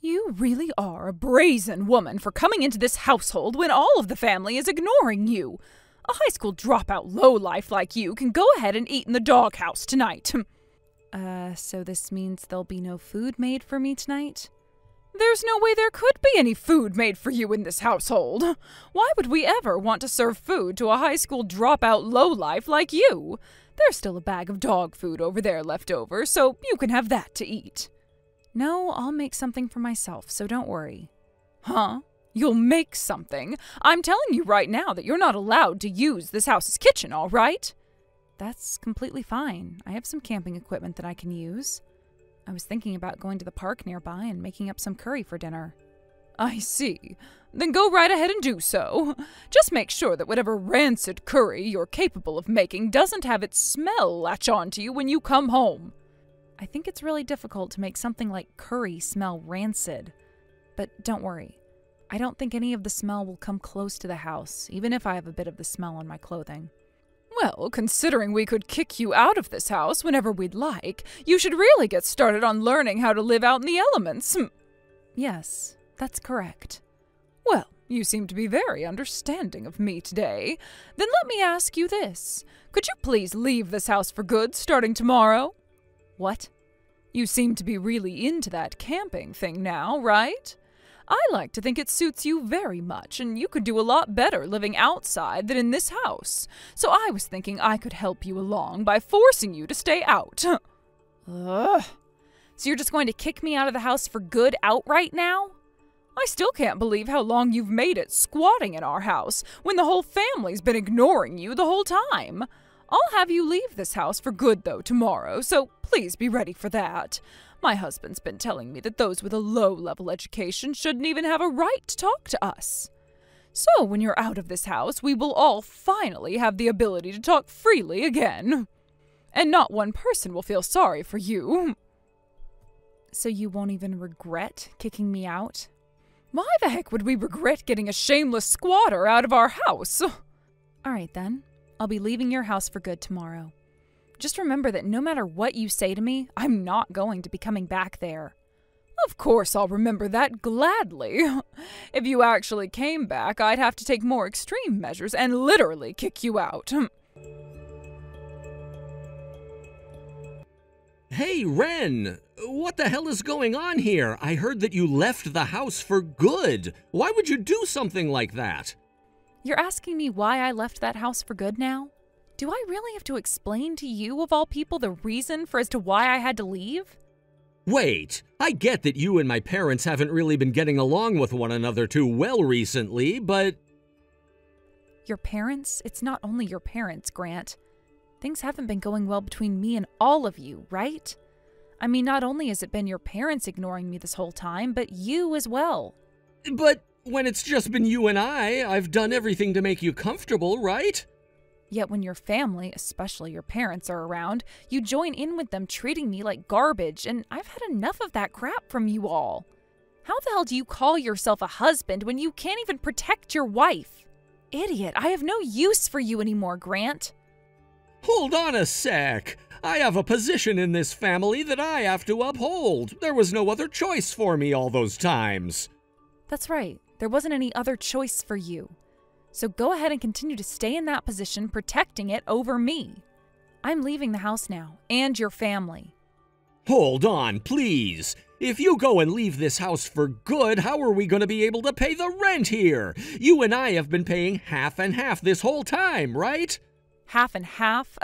You really are a brazen woman for coming into this household when all of the family is ignoring you. A high school dropout lowlife like you can go ahead and eat in the doghouse tonight. So this means there'll be no food made for me tonight? There's no way there could be any food made for you in this household. Why would we ever want to serve food to a high school dropout lowlife like you? There's still a bag of dog food over there left over, so you can have that to eat. No, I'll make something for myself, so don't worry. Huh? You'll make something? I'm telling you right now that you're not allowed to use this house's kitchen, all right? That's completely fine. I have some camping equipment that I can use. I was thinking about going to the park nearby and making up some curry for dinner. I see. Then go right ahead and do so. Just make sure that whatever rancid curry you're capable of making doesn't have its smell latch on to you when you come home. I think it's really difficult to make something like curry smell rancid. But don't worry. I don't think any of the smell will come close to the house, even if I have a bit of the smell on my clothing. Well, considering we could kick you out of this house whenever we'd like, you should really get started on learning how to live out in the elements. Yes, that's correct. Well, you seem to be very understanding of me today. Then let me ask you this. Could you please leave this house for good starting tomorrow? What? You seem to be really into that camping thing now, right? I like to think it suits you very much, and you could do a lot better living outside than in this house. So I was thinking I could help you along by forcing you to stay out. Ugh. So you're just going to kick me out of the house for good outright now? I still can't believe how long you've made it squatting in our house when the whole family's been ignoring you the whole time. I'll have you leave this house for good, though, tomorrow, so please be ready for that. My husband's been telling me that those with a low-level education shouldn't even have a right to talk to us. So when you're out of this house, we will all finally have the ability to talk freely again. And not one person will feel sorry for you. So you won't even regret kicking me out? Why the heck would we regret getting a shameless squatter out of our house? All right, then. I'll be leaving your house for good tomorrow. Just remember that no matter what you say to me, I'm not going to be coming back there. Of course I'll remember that gladly. If you actually came back, I'd have to take more extreme measures and literally kick you out. Hey, Ren! What the hell is going on here? I heard that you left the house for good. Why would you do something like that? You're asking me why I left that house for good now? Do I really have to explain to you, of all people, the reason for as to why I had to leave? Wait, I get that you and my parents haven't really been getting along with one another too well recently, but... Your parents? It's not only your parents, Grant. Things haven't been going well between me and all of you, right? I mean, not only has it been your parents ignoring me this whole time, but you as well. But when it's just been you and I've done everything to make you comfortable, right? Yet when your family, especially your parents, are around, you join in with them treating me like garbage, and I've had enough of that crap from you all. How the hell do you call yourself a husband when you can't even protect your wife? Idiot, I have no use for you anymore, Grant. Hold on a sec. I have a position in this family that I have to uphold. There was no other choice for me all those times. That's right. There wasn't any other choice for you. So go ahead and continue to stay in that position, protecting it over me. I'm leaving the house now, and your family. Hold on, please. If you go and leave this house for good, how are we going to be able to pay the rent here? You and I have been paying half and half this whole time, right? Half and half?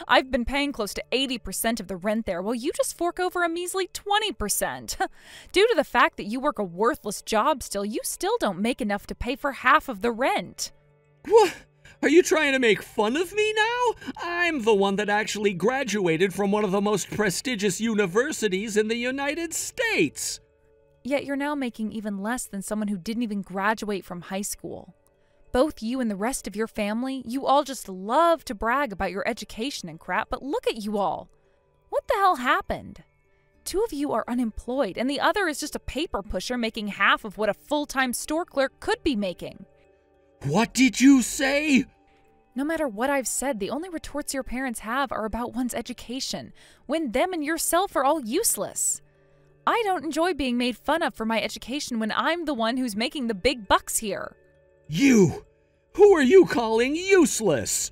I've been paying close to 80% of the rent there, while you just fork over a measly 20%. Due to the fact that you work a worthless job still, you still don't make enough to pay for half of the rent. What? Are you trying to make fun of me now? I'm the one that actually graduated from one of the most prestigious universities in the United States. Yet you're now making even less than someone who didn't even graduate from high school. Both you and the rest of your family, you all just love to brag about your education and crap, but look at you all. What the hell happened? Two of you are unemployed, and the other is just a paper pusher making half of what a full-time store clerk could be making. What did you say? No matter what I've said, the only retorts your parents have are about one's education, when them and yourself are all useless. I don't enjoy being made fun of for my education when I'm the one who's making the big bucks here. You! Who are you calling useless?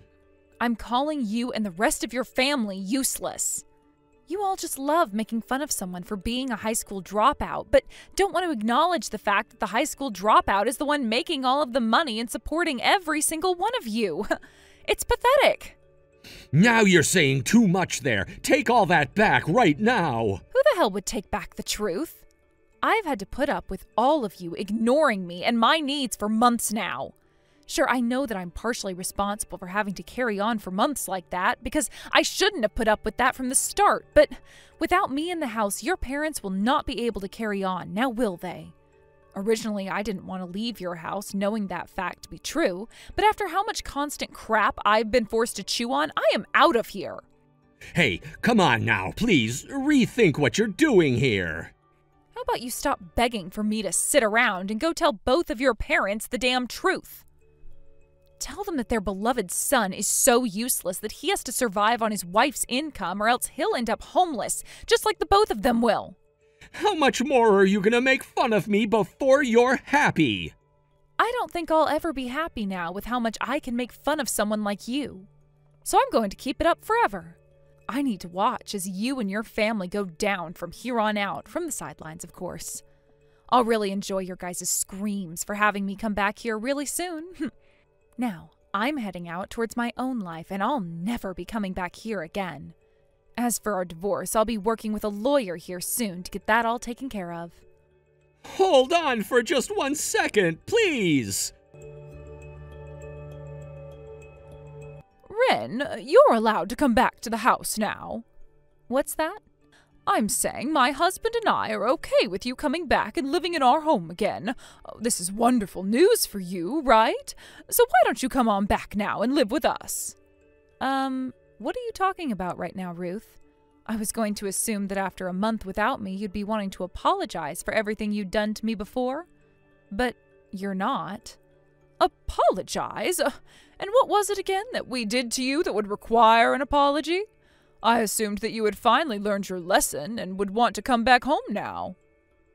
I'm calling you and the rest of your family useless. You all just love making fun of someone for being a high school dropout, but don't want to acknowledge the fact that the high school dropout is the one making all of the money and supporting every single one of you. It's pathetic. Now you're saying too much there. Take all that back right now. Who the hell would take back the truth? I've had to put up with all of you ignoring me and my needs for months now. Sure, I know that I'm partially responsible for having to carry on for months like that because I shouldn't have put up with that from the start, but without me in the house, your parents will not be able to carry on, now will they? Originally, I didn't want to leave your house knowing that fact to be true, but after how much constant crap I've been forced to chew on, I am out of here. Hey, come on now, please, rethink what you're doing here. How about you stop begging for me to sit around and go tell both of your parents the damn truth? Tell them that their beloved son is so useless that he has to survive on his wife's income or else he'll end up homeless, just like the both of them will. How much more are you gonna make fun of me before you're happy? I don't think I'll ever be happy now with how much I can make fun of someone like you. So I'm going to keep it up forever. I need to watch as you and your family go down from here on out, from the sidelines, of course. I'll really enjoy your guys' screams for having me come back here really soon. Now, I'm heading out towards my own life, and I'll never be coming back here again. As for our divorce, I'll be working with a lawyer here soon to get that all taken care of. Hold on for just 1 second, please. Ren, you're allowed to come back to the house now. What's that? I'm saying my husband and I are okay with you coming back and living in our home again. This is wonderful news for you, right? So why don't you come on back now and live with us? What are you talking about right now, Ruth? I was going to assume that after a month without me, you'd be wanting to apologize for everything you'd done to me before. But you're not. Apologize? And what was it again that we did to you that would require an apology? I assumed that you had finally learned your lesson and would want to come back home now.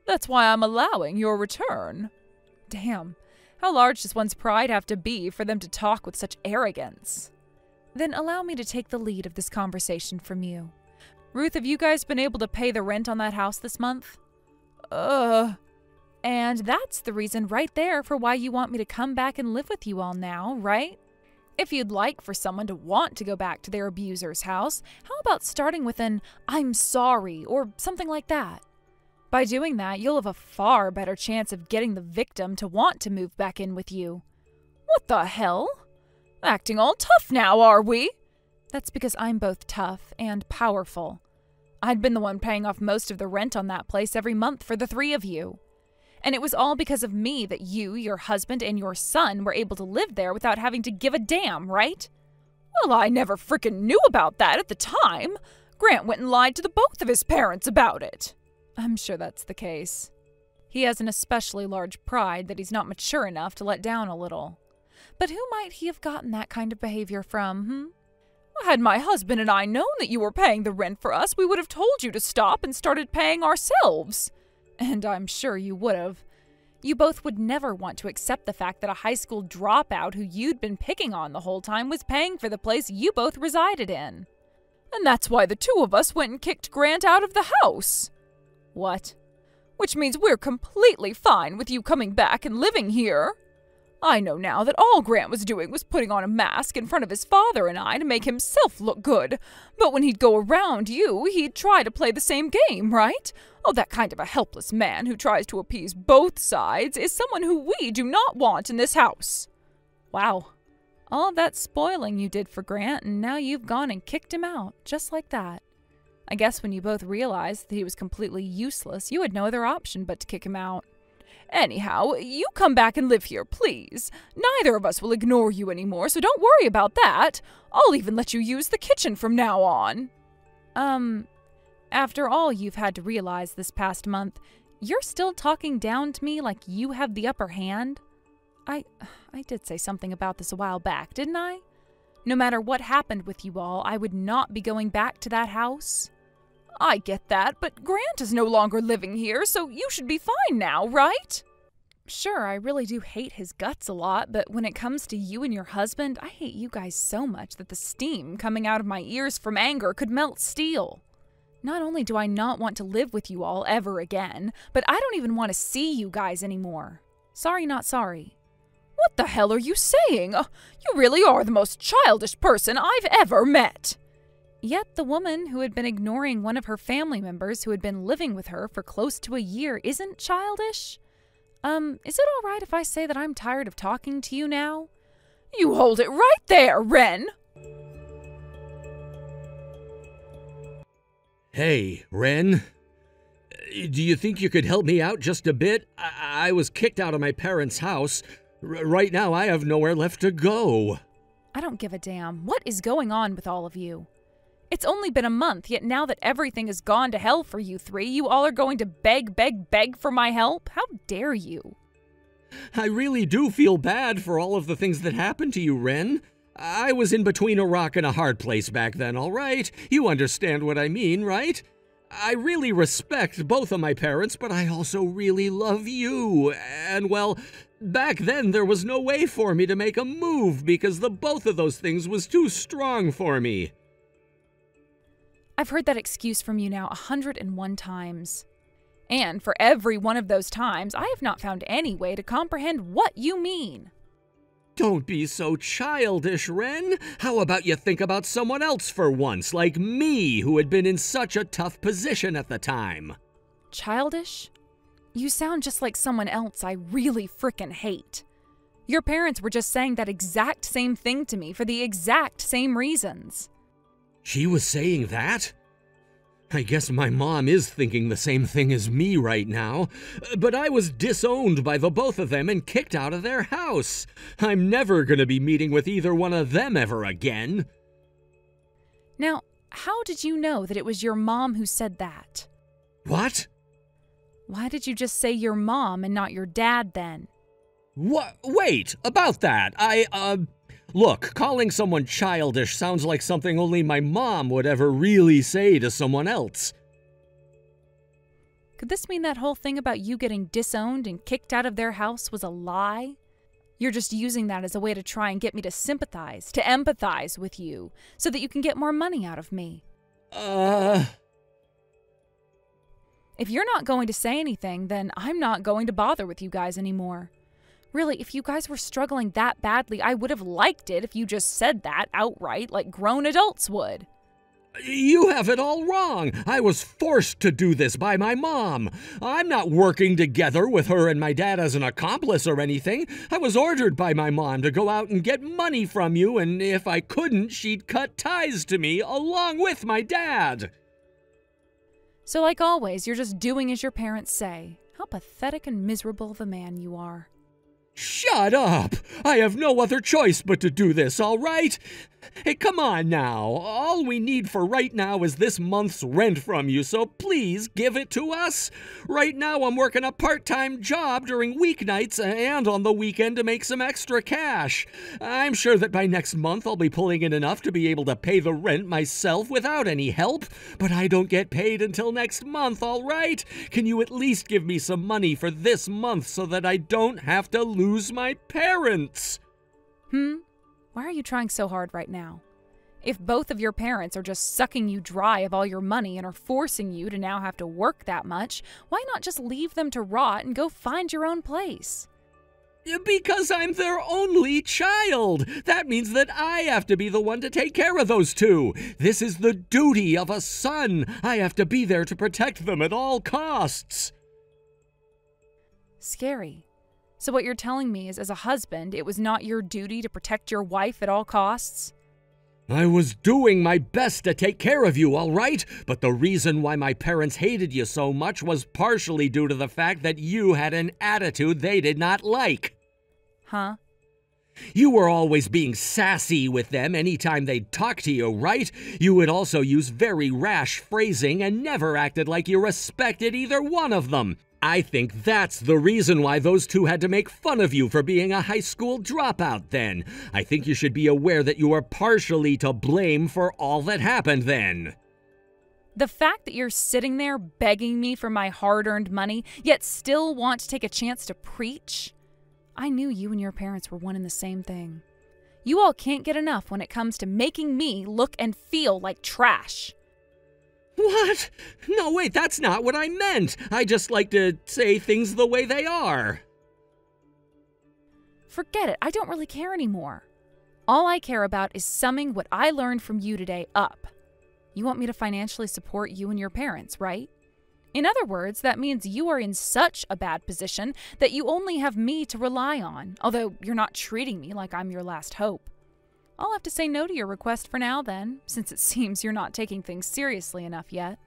That's why I'm allowing your return. Damn, how large does one's pride have to be for them to talk with such arrogance? Then allow me to take the lead of this conversation from you. Ruth, have you guys been able to pay the rent on that house this month? And that's the reason right there for why you want me to come back and live with you all now, right? If you'd like for someone to want to go back to their abuser's house, how about starting with an "I'm sorry" or something like that? By doing that, you'll have a far better chance of getting the victim to want to move back in with you. What the hell? Acting all tough now, are we? That's because I'm both tough and powerful. I'd been the one paying off most of the rent on that place every month for the three of you. And it was all because of me that you, your husband, and your son were able to live there without having to give a damn, right? Well, I never frickin' knew about that at the time. Grant went and lied to the both of his parents about it. I'm sure that's the case. He has an especially large pride that he's not mature enough to let down a little. But who might he have gotten that kind of behavior from, Had my husband and I known that you were paying the rent for us, we would have told you to stop and started paying ourselves. And I'm sure you would have. You both would never want to accept the fact that a high school dropout who you'd been picking on the whole time was paying for the place you both resided in. And that's why the two of us went and kicked Grant out of the house. What? Which means we're completely fine with you coming back and living here. I know now that all Grant was doing was putting on a mask in front of his father and I to make himself look good. But when he'd go around you, he'd try to play the same game, right? Oh, that kind of a helpless man who tries to appease both sides is someone who we do not want in this house. Wow. All of that spoiling you did for Grant, and now you've gone and kicked him out, just like that. I guess when you both realized that he was completely useless, you had no other option but to kick him out. Anyhow, you come back and live here, please. Neither of us will ignore you anymore, so don't worry about that. I'll even let you use the kitchen from now on. After all you've had to realize this past month, you're still talking down to me like you have the upper hand? I did say something about this a while back, didn't I? No matter what happened with you all, I would not be going back to that house. I get that, but Grant is no longer living here, so you should be fine now, right? Sure, I really do hate his guts a lot, but when it comes to you and your husband, I hate you guys so much that the steam coming out of my ears from anger could melt steel. Not only do I not want to live with you all ever again, but I don't even want to see you guys anymore. Sorry, not sorry. What the hell are you saying? You really are the most childish person I've ever met. Yet the woman who had been ignoring one of her family members who had been living with her for close to a year isn't childish? Is it all right if I say that I'm tired of talking to you now? You hold it right there, Wren! Hey, Wren. Do you think you could help me out just a bit? I was kicked out of my parents' house. Right now, I have nowhere left to go. I don't give a damn. What is going on with all of you? It's only been a month, yet now that everything has gone to hell for you three, you all are going to beg for my help? How dare you? I really do feel bad for all of the things that happened to you, Wren. I was in between a rock and a hard place back then, all right? You understand what I mean, right? I really respect both of my parents, but I also really love you. And, well, back then there was no way for me to make a move because the both of those things was too strong for me. I've heard that excuse from you now 101 times. And for every one of those times, I have not found any way to comprehend what you mean. Don't be so childish, Wren. How about you think about someone else for once, like me, who had been in such a tough position at the time? Childish? You sound just like someone else I really frickin' hate. Your parents were just saying that exact same thing to me for the exact same reasons. She was saying that? I guess my mom is thinking the same thing as me right now. But I was disowned by the both of them and kicked out of their house. I'm never gonna be meeting with either one of them ever again. Now, how did you know that it was your mom who said that? What? Why did you just say your mom and not your dad then? What? Wait, about that, Look, calling someone childish sounds like something only my mom would ever really say to someone else. Could this mean that whole thing about you getting disowned and kicked out of their house was a lie? You're just using that as a way to try and get me to sympathize, to empathize with you, so that you can get more money out of me. If you're not going to say anything, then I'm not going to bother with you guys anymore. Really, if you guys were struggling that badly, I would have liked it if you just said that outright like grown adults would. You have it all wrong. I was forced to do this by my mom. I'm not working together with her and my dad as an accomplice or anything. I was ordered by my mom to go out and get money from you, and if I couldn't, she'd cut ties to me along with my dad. So like always, you're just doing as your parents say. How pathetic and miserable of a man you are. Shut up! I have no other choice but to do this, all right? Hey, come on now. All we need for right now is this month's rent from you, so please give it to us. Right now I'm working a part-time job during weeknights and on the weekend to make some extra cash. I'm sure that by next month I'll be pulling in enough to be able to pay the rent myself without any help, but I don't get paid until next month, all right? Can you at least give me some money for this month so that I don't have to lose my parents? Why are you trying so hard right now? If both of your parents are just sucking you dry of all your money and are forcing you to now have to work that much, why not just leave them to rot and go find your own place? Because I'm their only child. That means that I have to be the one to take care of those two. This is the duty of a son. I have to be there to protect them at all costs. Scary. So what you're telling me is, as a husband, it was not your duty to protect your wife at all costs? I was doing my best to take care of you, all right? But the reason why my parents hated you so much was partially due to the fact that you had an attitude they did not like. Huh? You were always being sassy with them anytime they'd talk to you, right? You would also use very rash phrasing and never acted like you respected either one of them. I think that's the reason why those two had to make fun of you for being a high school dropout then. I think you should be aware that you are partially to blame for all that happened then. The fact that you're sitting there begging me for my hard-earned money, yet still want to take a chance to preach? I knew you and your parents were one and the same thing. You all can't get enough when it comes to making me look and feel like trash. What? No, wait, that's not what I meant. I just like to say things the way they are. Forget it. I don't really care anymore. All I care about is summing what I learned from you today up. You want me to financially support you and your parents, right? In other words, that means you are in such a bad position that you only have me to rely on, although you're not treating me like I'm your last hope. I'll have to say no to your request for now then, since it seems you're not taking things seriously enough yet.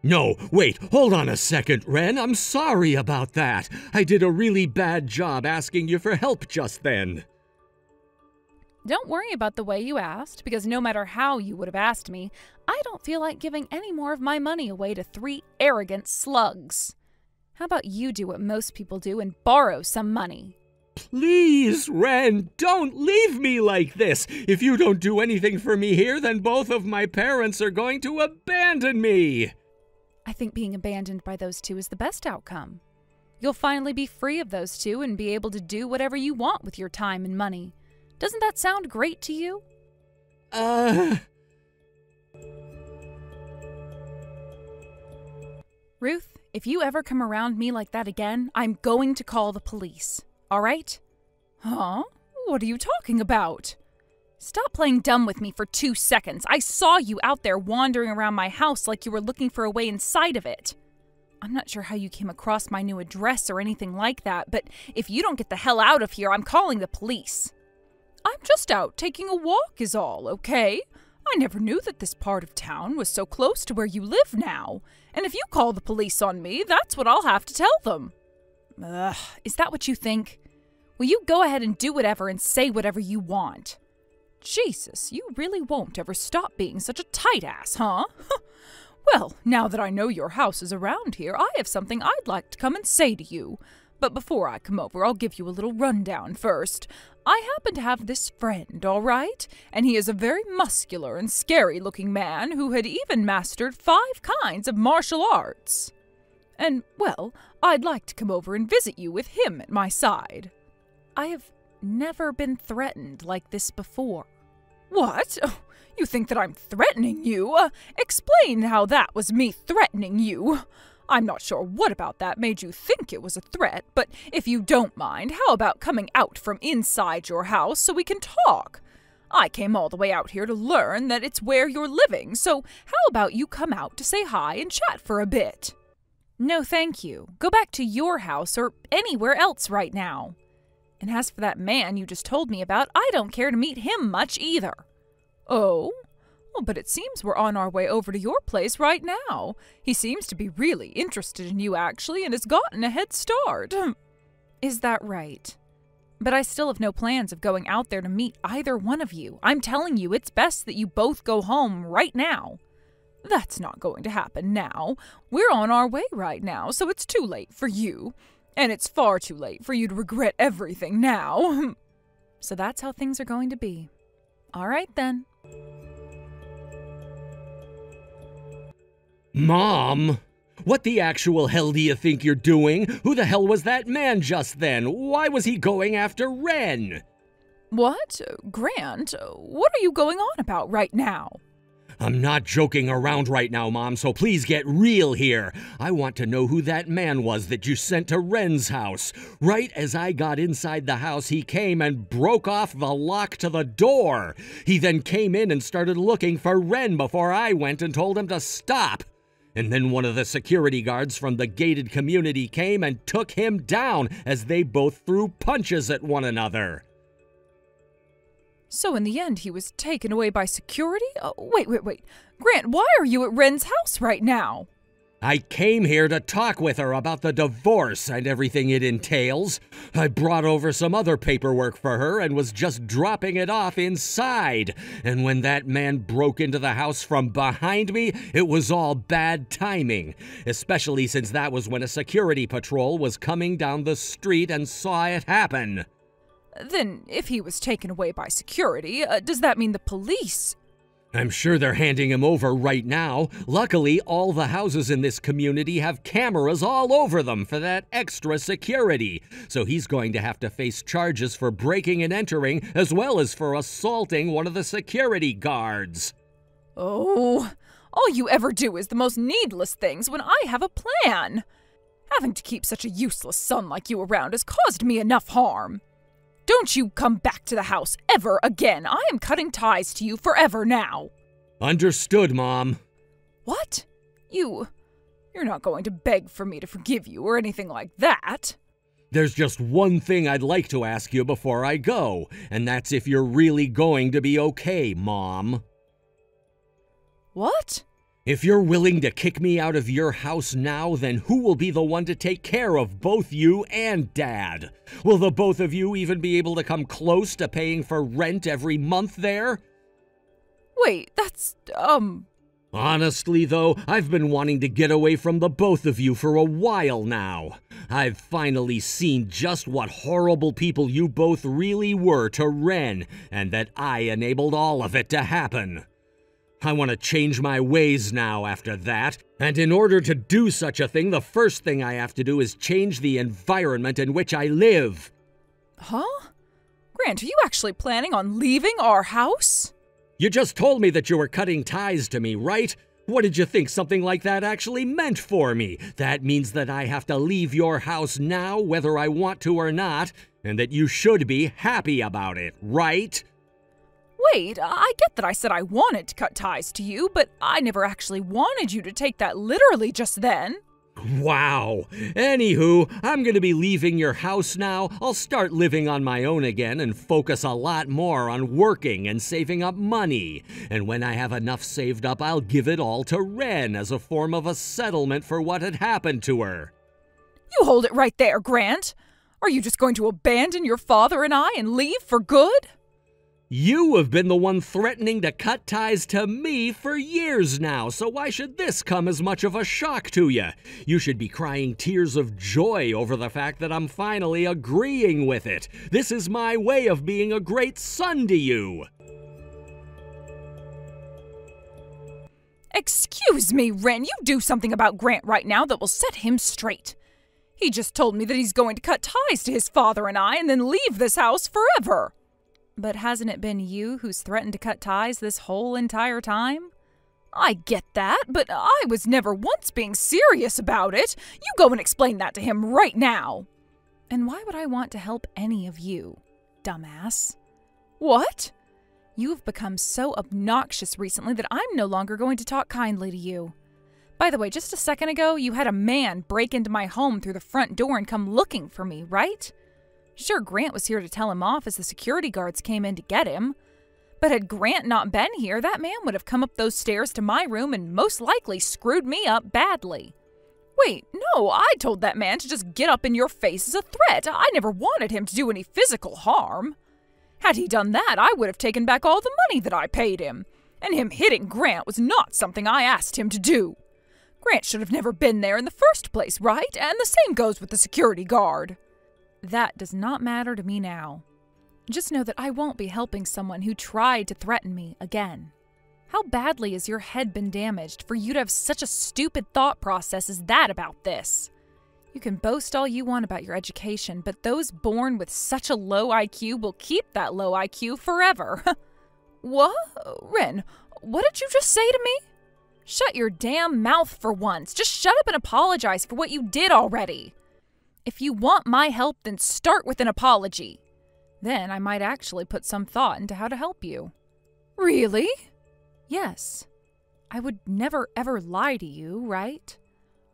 No, wait, hold on a second, Ren. I'm sorry about that. I did a really bad job asking you for help just then. Don't worry about the way you asked, because no matter how you would have asked me, I don't feel like giving any more of my money away to 3 arrogant slugs. How about you do what most people do and borrow some money? Please, Ren, don't leave me like this. If you don't do anything for me here, then both of my parents are going to abandon me. I think being abandoned by those 2 is the best outcome. You'll finally be free of those 2 and be able to do whatever you want with your time and money. Doesn't that sound great to you? Ruth, if you ever come around me like that again, I'm going to call the police. All right? Huh? What are you talking about? Stop playing dumb with me for 2 seconds. I saw you out there wandering around my house like you were looking for a way inside of it. I'm not sure how you came across my new address or anything like that, but if you don't get the hell out of here, I'm calling the police. I'm just out taking a walk is all, okay? I never knew that this part of town was so close to where you live now. And if you call the police on me, that's what I'll have to tell them. Ugh, is that what you think? Will you go ahead and do whatever and say whatever you want? Jesus, you really won't ever stop being such a tight ass, huh? Well, now that I know your house is around here, I have something I'd like to come and say to you. But before I come over, I'll give you a little rundown first. I happen to have this friend, all right? And he is a very muscular and scary-looking man who had even mastered 5 kinds of martial arts. And, well, I'd like to come over and visit you with him at my side. I have never been threatened like this before. What? Oh, you think that I'm threatening you? Explain how that was me threatening you. I'm not sure what about that made you think it was a threat, but if you don't mind, how about coming out from inside your house so we can talk? I came all the way out here to learn that it's where you're living, so how about you come out to say hi and chat for a bit? No, thank you. Go back to your house or anywhere else right now. And as for that man you just told me about, I don't care to meet him much either. Oh? Well, but it seems we're on our way over to your place right now. He seems to be really interested in you, actually, and has gotten a head start. Is that right? But I still have no plans of going out there to meet either one of you. I'm telling you, it's best that you both go home right now. That's not going to happen now. We're on our way right now, so it's too late for you. And it's far too late for you to regret everything now. So that's how things are going to be. All right, then. Mom? What the actual hell do you think you're doing? Who the hell was that man just then? Why was he going after Ren? What? Grant, what are you going on about right now? I'm not joking around right now, Mom, so please get real here. I want to know who that man was that you sent to Ren's house. Right as I got inside the house, he came and broke off the lock to the door. He then came in and started looking for Ren before I went and told him to stop. And then one of the security guards from the gated community came and took him down as they both threw punches at one another. So in the end, he was taken away by security? Wait. Grant, why are you at Ren's house right now? I came here to talk with her about the divorce and everything it entails. I brought over some other paperwork for her and was just dropping it off inside. And when that man broke into the house from behind me, it was all bad timing. Especially since that was when a security patrol was coming down the street and saw it happen. Then, if he was taken away by security, does that mean the police? I'm sure they're handing him over right now. Luckily, all the houses in this community have cameras all over them for that extra security. So he's going to have to face charges for breaking and entering, as well as for assaulting one of the security guards. Oh, all you ever do is the most needless things when I have a plan. Having to keep such a useless son like you around has caused me enough harm. Don't you come back to the house ever again. I am cutting ties to you forever now. Understood, Mom. What? You're not going to beg for me to forgive you or anything like that. There's just one thing I'd like to ask you before I go, and that's if you're really going to be okay, Mom. What? If you're willing to kick me out of your house now, then who will be the one to take care of both you and Dad? Will the both of you even be able to come close to paying for rent every month there? Wait, that's, Honestly, though, I've been wanting to get away from the both of you for a while now. I've finally seen just what horrible people you both really were to Ren, and that I enabled all of it to happen. I want to change my ways now after that, and in order to do such a thing, the first thing I have to do is change the environment in which I live. Huh? Grant, are you actually planning on leaving our house? You just told me that you were cutting ties to me, right? What did you think something like that actually meant for me? That means that I have to leave your house now, whether I want to or not, and that you should be happy about it, right? Wait, I get that I said I wanted to cut ties to you, but I never actually wanted you to take that literally just then. Wow. Anywho, I'm gonna be leaving your house now. I'll start living on my own again and focus a lot more on working and saving up money. And when I have enough saved up, I'll give it all to Ren as a form of a settlement for what had happened to her. You hold it right there, Grant. Are you just going to abandon your father and I and leave for good? You have been the one threatening to cut ties to me for years now, so why should this come as much of a shock to you? You should be crying tears of joy over the fact that I'm finally agreeing with it. This is my way of being a great son to you. Excuse me, Ren, you do something about Grant right now that will set him straight. He just told me that he's going to cut ties to his father and I and then leave this house forever. But hasn't it been you who's threatened to cut ties this whole entire time? I get that, but I was never once being serious about it. You go and explain that to him right now. And why would I want to help any of you, dumbass? What? You've become so obnoxious recently that I'm no longer going to talk kindly to you. By the way, just a second ago, you had a man break into my home through the front door and come looking for me, right? Sure, Grant was here to tell him off as the security guards came in to get him. But had Grant not been here, that man would have come up those stairs to my room and most likely screwed me up badly. Wait, no, I told that man to just get up in your face as a threat. I never wanted him to do any physical harm. Had he done that, I would have taken back all the money that I paid him. And him hitting Grant was not something I asked him to do. Grant should have never been there in the first place, right? And the same goes with the security guard. That does not matter to me now. Just know that I won't be helping someone who tried to threaten me again. How badly has your head been damaged for you to have such a stupid thought process as that about this? You can boast all you want about your education, but those born with such a low IQ will keep that low IQ forever. What? Ren, what did you just say to me? Shut your damn mouth for once. Just shut up and apologize for what you did already. If you want my help, then start with an apology. Then I might actually put some thought into how to help you. Really? Yes. I would never ever lie to you, right?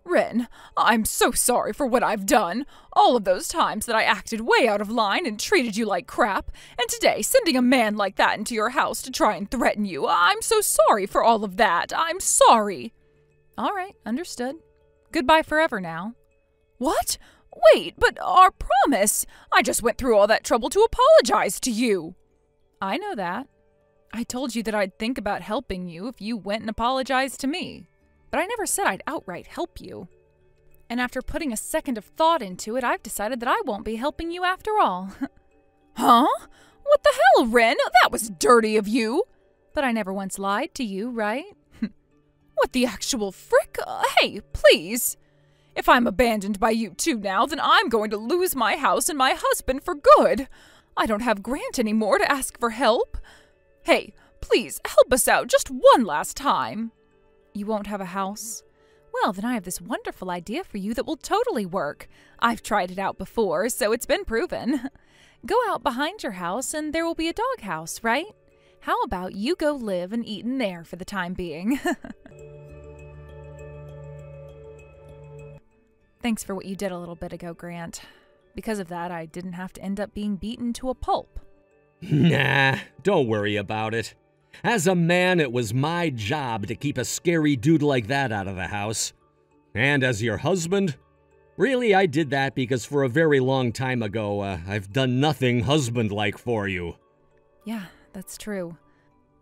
Ren, I'm so sorry for what I've done. All of those times that I acted way out of line and treated you like crap. And today, sending a man like that into your house to try and threaten you. I'm so sorry for all of that. I'm sorry. All right, understood. Goodbye forever now. What? Wait, but our promise! I just went through all that trouble to apologize to you. I know that. I told you that I'd think about helping you if you went and apologized to me. But I never said I'd outright help you. And after putting a second of thought into it, I've decided that I won't be helping you after all. Huh? What the hell, Ren? That was dirty of you. But I never once lied to you, right? What the actual frick? Hey, please! If I'm abandoned by you two now, then I'm going to lose my house and my husband for good. I don't have Grant anymore to ask for help. Hey, please, help us out just one last time. You won't have a house? Well, then I have this wonderful idea for you that will totally work. I've tried it out before, so it's been proven. Go out behind your house and there will be a doghouse, right? How about you go live and eat in there for the time being? Thanks for what you did a little bit ago, Grant. Because of that, I didn't have to end up being beaten to a pulp. Nah, don't worry about it. As a man, it was my job to keep a scary dude like that out of the house. And as your husband, really, I did that because for a very long time ago, I've done nothing husband-like for you. Yeah, that's true.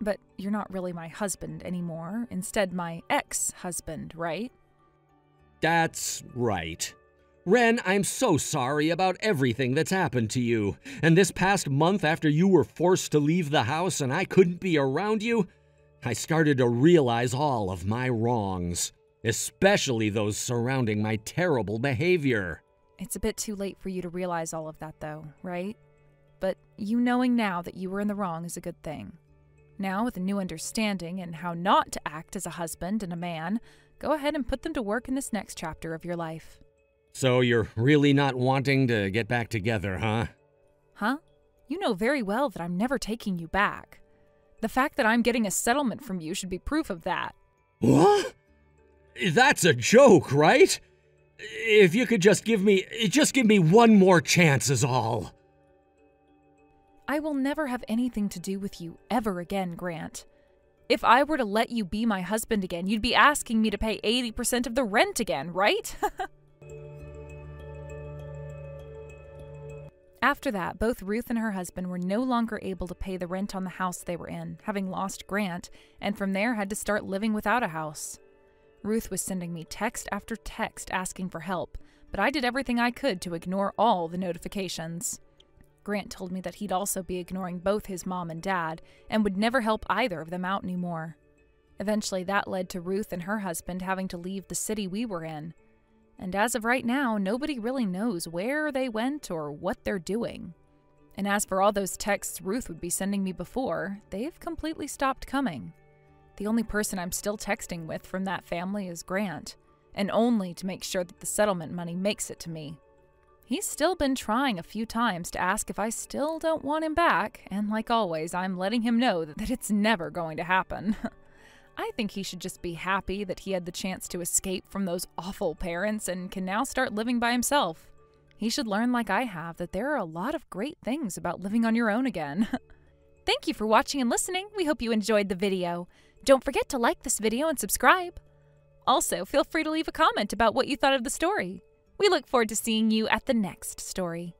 But you're not really my husband anymore. Instead, my ex-husband, right? That's right. Ren, I'm so sorry about everything that's happened to you. And this past month after you were forced to leave the house and I couldn't be around you, I started to realize all of my wrongs, especially those surrounding my terrible behavior. It's a bit too late for you to realize all of that, though, right? But you knowing now that you were in the wrong is a good thing. Now, with a new understanding and how not to act as a husband and a man, go ahead and put them to work in this next chapter of your life. So you're really not wanting to get back together, huh? Huh? You know very well that I'm never taking you back. The fact that I'm getting a settlement from you should be proof of that. What? That's a joke, right? If you could just give me one more chance is all. I will never have anything to do with you ever again, Grant. If I were to let you be my husband again, you'd be asking me to pay 80% of the rent again, right? After that, both Ruth and her husband were no longer able to pay the rent on the house they were in, having lost Grant, and from there had to start living without a house. Ruth was sending me text after text asking for help, but I did everything I could to ignore all the notifications. Grant told me that he'd also be ignoring both his mom and dad, and would never help either of them out anymore. Eventually, that led to Ruth and her husband having to leave the city we were in. And as of right now, nobody really knows where they went or what they're doing. And as for all those texts Ruth would be sending me before, they've completely stopped coming. The only person I'm still texting with from that family is Grant, and only to make sure that the settlement money makes it to me. He's still been trying a few times to ask if I still don't want him back, and like always, I'm letting him know that it's never going to happen. I think he should just be happy that he had the chance to escape from those awful parents and can now start living by himself. He should learn, like I have, that there are a lot of great things about living on your own again. Thank you for watching and listening. We hope you enjoyed the video. Don't forget to like this video and subscribe. Also, feel free to leave a comment about what you thought of the story. We look forward to seeing you at the next story.